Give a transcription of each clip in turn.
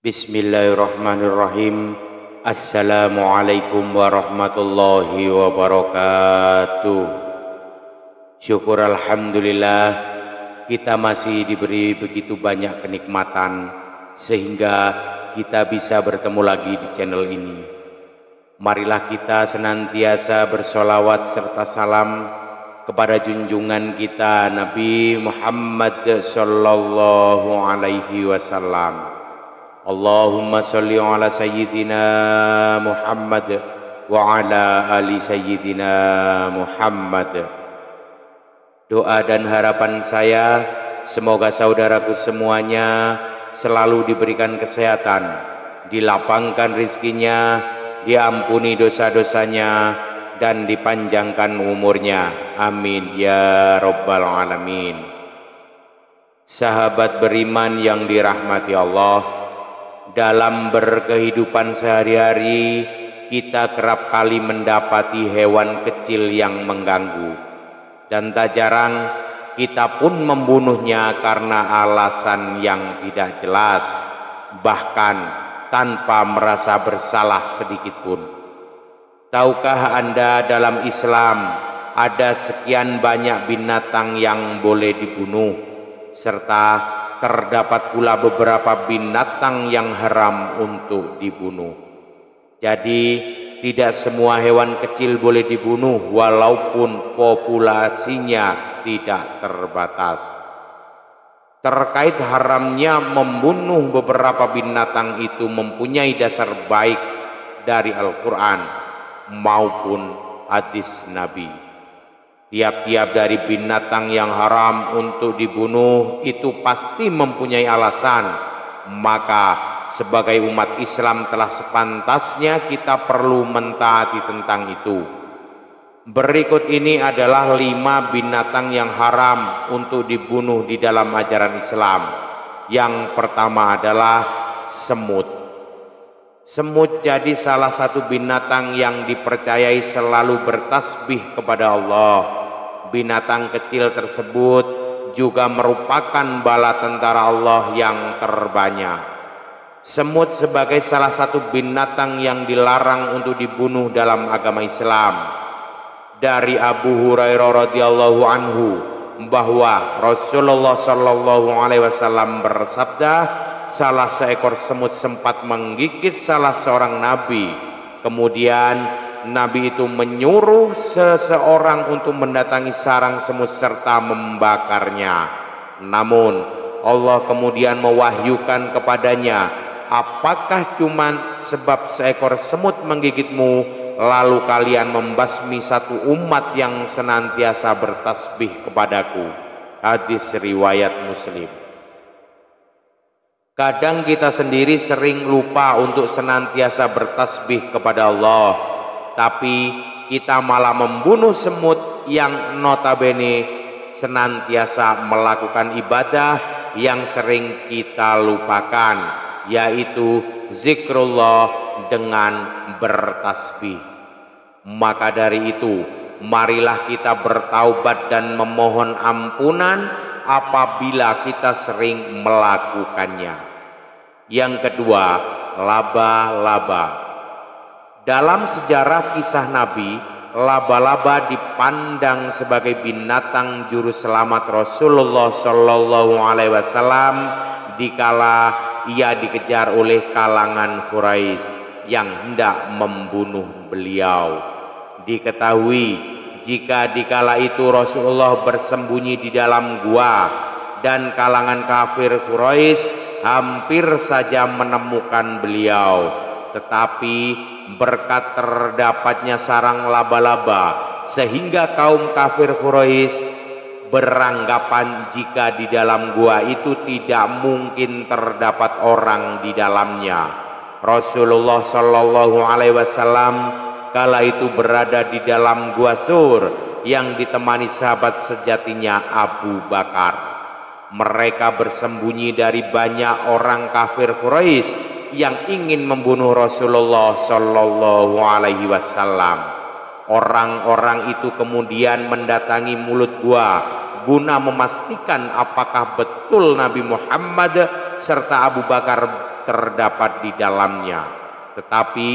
Bismillahirrahmanirrahim. Assalamualaikum warahmatullahi wabarakatuh. Syukur alhamdulillah kita masih diberi begitu banyak kenikmatan sehingga kita bisa bertemu lagi di channel ini. Marilah kita senantiasa bersolawat serta salam kepada junjungan kita Nabi Muhammad sallallahu alaihi wasallam. Allahumma salli ala sayyidina Muhammad wa ala ali sayyidina Muhammad. Doa dan harapan saya semoga saudaraku semuanya selalu diberikan kesehatan, dilapangkan rizkinya, diampuni dosa-dosanya, dan dipanjangkan umurnya. Amin ya rabbal alamin. Sahabat beriman yang dirahmati Allah, dalam berkehidupan sehari-hari kita kerap kali mendapati hewan kecil yang mengganggu, dan tak jarang kita pun membunuhnya karena alasan yang tidak jelas, bahkan tanpa merasa bersalah sedikit pun. Tahukah Anda, dalam Islam ada sekian banyak binatang yang boleh dibunuh, serta terdapat pula beberapa binatang yang haram untuk dibunuh. Jadi tidak semua hewan kecil boleh dibunuh walaupun populasinya tidak terbatas. Terkait haramnya membunuh beberapa binatang itu mempunyai dasar baik dari Al-Quran maupun hadis Nabi. Tiap-tiap dari binatang yang haram untuk dibunuh itu pasti mempunyai alasan. Maka sebagai umat Islam telah sepantasnya kita perlu mentaati tentang itu. Berikut ini adalah 5 binatang yang haram untuk dibunuh di dalam ajaran Islam. Yang pertama adalah semut. Semut jadi salah satu binatang yang dipercayai selalu bertasbih kepada Allah. Binatang kecil tersebut juga merupakan bala tentara Allah yang terbanyak. Semut sebagai salah satu binatang yang dilarang untuk dibunuh dalam agama Islam. Dari Abu Hurairah radhiyallahu anhu bahwa Rasulullah sallallahu alaihi wasallam bersabda, salah seekor semut sempat menggigit salah seorang nabi. Kemudian Nabi itu menyuruh seseorang untuk mendatangi sarang semut serta membakarnya. Namun Allah kemudian mewahyukan kepadanya, apakah cuma sebab seekor semut menggigitmu lalu kalian membasmi satu umat yang senantiasa bertasbih kepadaku? Hadis riwayat Muslim. Kadang kita sendiri sering lupa untuk senantiasa bertasbih kepada Allah, tapi kita malah membunuh semut yang notabene senantiasa melakukan ibadah yang sering kita lupakan, yaitu zikrullah dengan bertasbih. Maka dari itu, marilah kita bertaubat dan memohon ampunan apabila kita sering melakukannya. Yang kedua, laba-laba. Dalam sejarah kisah Nabi, laba-laba dipandang sebagai binatang juru selamat Rasulullah Shallallahu Alaihi Wasallam dikala ia dikejar oleh kalangan Quraisy yang hendak membunuh beliau. Diketahui jika dikala itu Rasulullah bersembunyi di dalam gua dan kalangan kafir Quraisy hampir saja menemukan beliau, tetapi berkat terdapatnya sarang laba-laba sehingga kaum kafir Quraisy beranggapan jika di dalam gua itu tidak mungkin terdapat orang di dalamnya. Rasulullah Shallallahu Alaihi Wasallam kala itu berada di dalam gua Sur yang ditemani sahabat sejatinya Abu Bakar. Mereka bersembunyi dari banyak orang kafir Quraisy yang ingin membunuh Rasulullah Shallallahu Alaihi Wasallam. Orang-orang itu kemudian mendatangi mulut gua guna memastikan apakah betul Nabi Muhammad serta Abu Bakar terdapat di dalamnya. Tetapi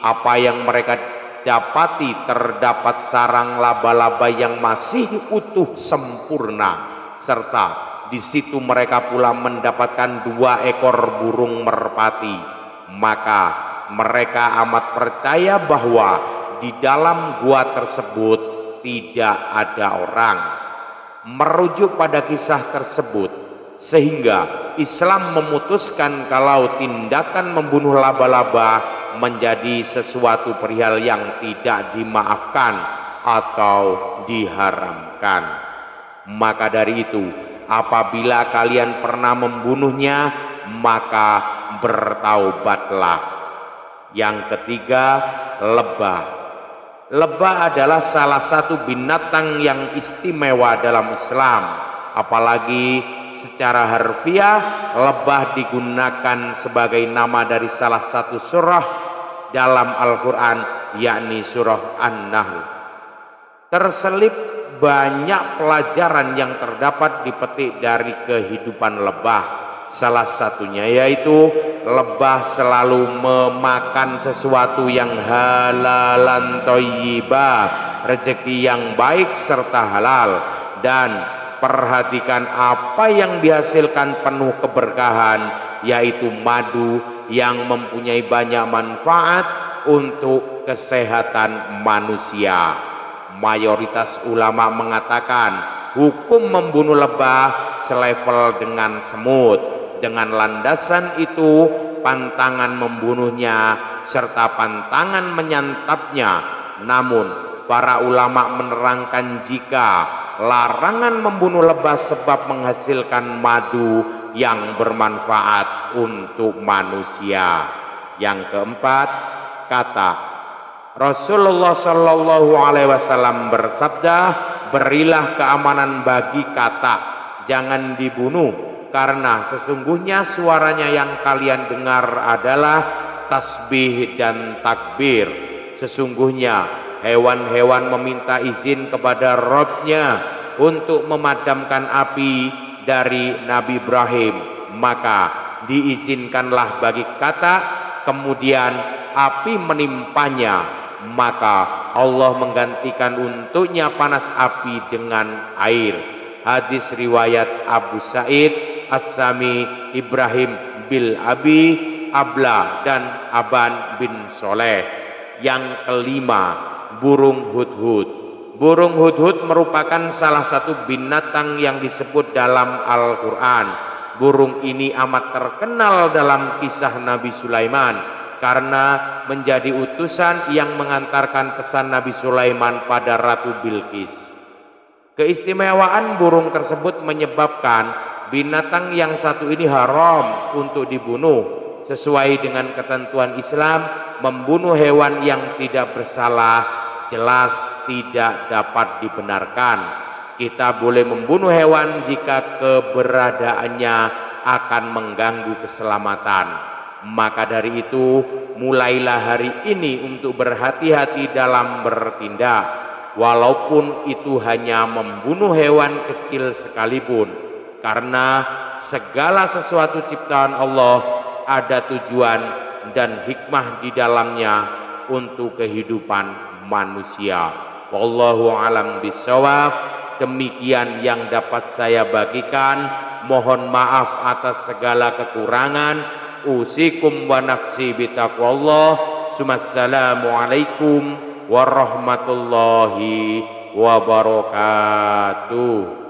apa yang mereka dapati, terdapat sarang laba-laba yang masih utuh sempurna, serta di situ mereka pula mendapatkan 2 ekor burung merpati. Maka mereka amat percaya bahwa di dalam gua tersebut tidak ada orang. Merujuk pada kisah tersebut, sehingga Islam memutuskan kalau tindakan membunuh laba-laba menjadi sesuatu perihal yang tidak dimaafkan atau diharamkan. Maka dari itu, apabila kalian pernah membunuhnya, maka bertaubatlah. Yang ketiga, lebah. Lebah adalah salah satu binatang yang istimewa dalam Islam. Apalagi secara harfiah, lebah digunakan sebagai nama dari salah satu surah dalam Al-Quran, yakni surah An-Nahl. Terselip banyak pelajaran yang terdapat dipetik dari kehidupan lebah. Salah satunya yaitu lebah selalu memakan sesuatu yang halalan thayyibah, rezeki yang baik serta halal, dan perhatikan apa yang dihasilkan penuh keberkahan, yaitu madu yang mempunyai banyak manfaat untuk kesehatan manusia. Mayoritas ulama mengatakan hukum membunuh lebah selevel dengan semut. Dengan landasan itu, pantangan membunuhnya serta pantangan menyantapnya. Namun para ulama menerangkan jika larangan membunuh lebah sebab menghasilkan madu yang bermanfaat untuk manusia. Yang keempat, kata Rasulullah Shallallahu Alaihi Wasallam bersabda, berilah keamanan bagi kata, jangan dibunuh, karena sesungguhnya suaranya yang kalian dengar adalah tasbih dan takbir. Sesungguhnya hewan-hewan meminta izin kepada Rabb-nya untuk memadamkan api dari Nabi Ibrahim, maka diizinkanlah bagi kata, kemudian api menimpanya, maka Allah menggantikan untuknya panas api dengan air. Hadis riwayat Abu Sa'id As-Sami Ibrahim bil Abi Abla dan Aban bin Soleh. Yang kelima, burung hudhud. Burung hudhud merupakan salah satu binatang yang disebut dalam Al-Quran. Burung ini amat terkenal dalam kisah Nabi Sulaiman karena menjadi utusan yang mengantarkan pesan Nabi Sulaiman pada Ratu Bilqis. Keistimewaan burung tersebut menyebabkan binatang yang satu ini haram untuk dibunuh. Sesuai dengan ketentuan Islam, membunuh hewan yang tidak bersalah jelas tidak dapat dibenarkan. Kita boleh membunuh hewan jika keberadaannya akan mengganggu keselamatan. Maka dari itu, mulailah hari ini untuk berhati-hati dalam bertindak, walaupun itu hanya membunuh hewan kecil sekalipun, karena segala sesuatu ciptaan Allah ada tujuan dan hikmah di dalamnya untuk kehidupan manusia. Wallahu alam bisawab. Demikian yang dapat saya bagikan. Mohon maaf atas segala kekurangan. Usikum wa nafsi bitaqwallah. Assalamualaikum warahmatullahi wabarakatuh.